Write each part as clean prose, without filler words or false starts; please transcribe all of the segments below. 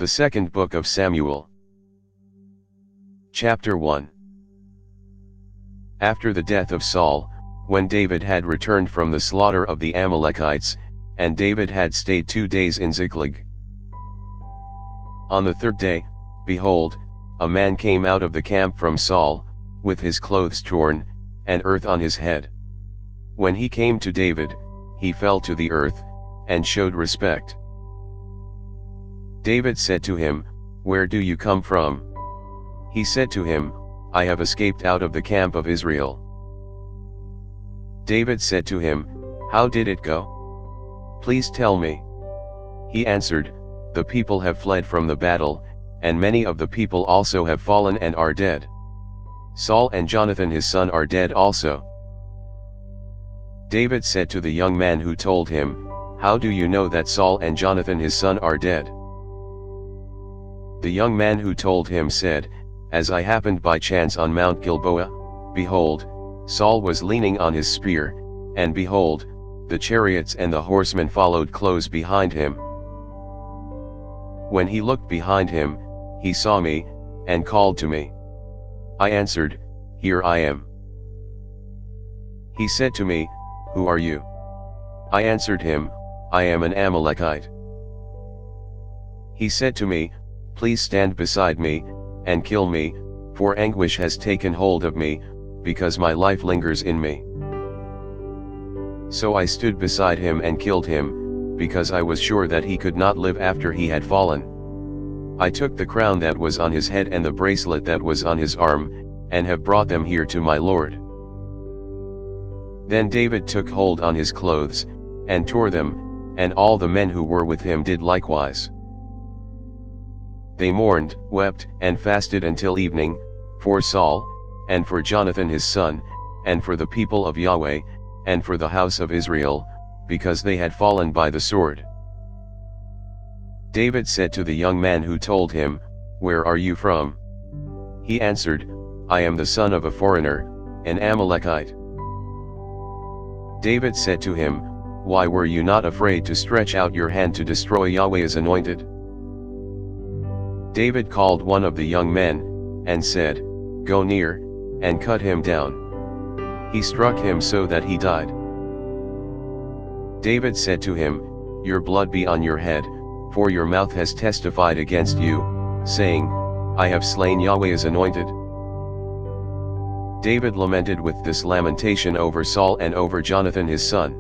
The Second Book of Samuel. Chapter 1. After the death of Saul, when David had returned from the slaughter of the Amalekites, and David had stayed 2 days in Ziklag. On the third day, behold, a man came out of the camp from Saul, with his clothes torn, and earth on his head. When he came to David, he fell to the earth, and showed respect. David said to him, "Where do you come from?" He said to him, "I have escaped out of the camp of Israel." David said to him, "How did it go? Please tell me." He answered, "The people have fled from the battle, and many of the people also have fallen and are dead. Saul and Jonathan his son are dead also." David said to the young man who told him, "How do you know that Saul and Jonathan his son are dead?" The young man who told him said, "As I happened by chance on Mount Gilboa, behold, Saul was leaning on his spear, and behold, the chariots and the horsemen followed close behind him. When he looked behind him, he saw me, and called to me. I answered, 'Here I am.' He said to me, 'Who are you?' I answered him, 'I am an Amalekite.' He said to me, 'Please stand beside me, and kill me, for anguish has taken hold of me, because my life lingers in me.' So I stood beside him and killed him, because I was sure that he could not live after he had fallen. I took the crown that was on his head and the bracelet that was on his arm, and have brought them here to my lord." Then David took hold on his clothes, and tore them, and all the men who were with him did likewise. They mourned, wept, and fasted until evening, for Saul, and for Jonathan his son, and for the people of Yahweh, and for the house of Israel, because they had fallen by the sword. David said to the young man who told him, "Where are you from?" He answered, "I am the son of a foreigner, an Amalekite." David said to him, "Why were you not afraid to stretch out your hand to destroy Yahweh's anointed?" David called one of the young men, and said, "Go near, and cut him down." He struck him so that he died. David said to him, "Your blood be on your head, for your mouth has testified against you, saying, 'I have slain Yahweh's anointed.'" David lamented with this lamentation over Saul and over Jonathan his son.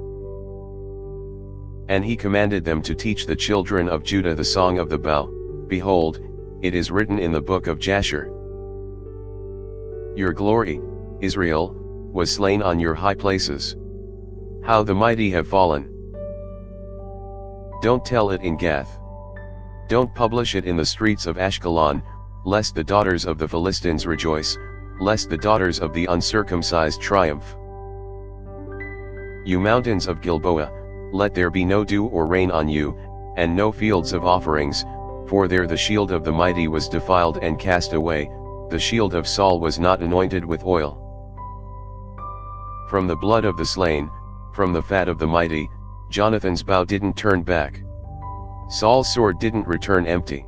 And he commanded them to teach the children of Judah the song of the bow. Behold, it is written in the book of Jasher. "Your glory, Israel, was slain on your high places. How the mighty have fallen. Don't tell it in Gath. Don't publish it in the streets of Ashkelon, lest the daughters of the Philistines rejoice, lest the daughters of the uncircumcised triumph. You mountains of Gilboa, let there be no dew or rain on you, and no fields of offerings, for there the shield of the mighty was defiled and cast away, the shield of Saul was not anointed with oil. From the blood of the slain, from the fat of the mighty, Jonathan's bow didn't turn back. Saul's sword didn't return empty."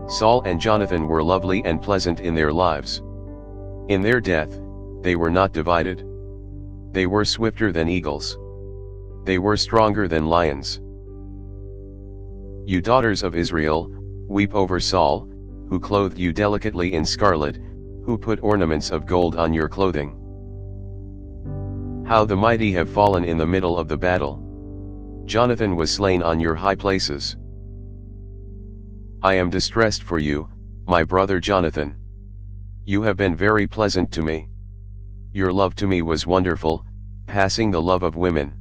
Saul and Jonathan were lovely and pleasant in their lives. In their death, they were not divided. They were swifter than eagles. They were stronger than lions. You daughters of Israel, weep over Saul, who clothed you delicately in scarlet, who put ornaments of gold on your clothing. How the mighty have fallen in the middle of the battle. Jonathan was slain on your high places. I am distressed for you, my brother Jonathan. You have been very pleasant to me. Your love to me was wonderful, passing the love of women.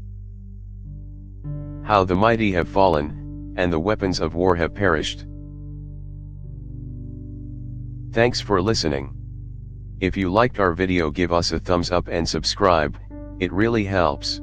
How the mighty have fallen, and the weapons of war have perished." Thanks for listening. If you liked our video, give us a thumbs up and subscribe, it really helps.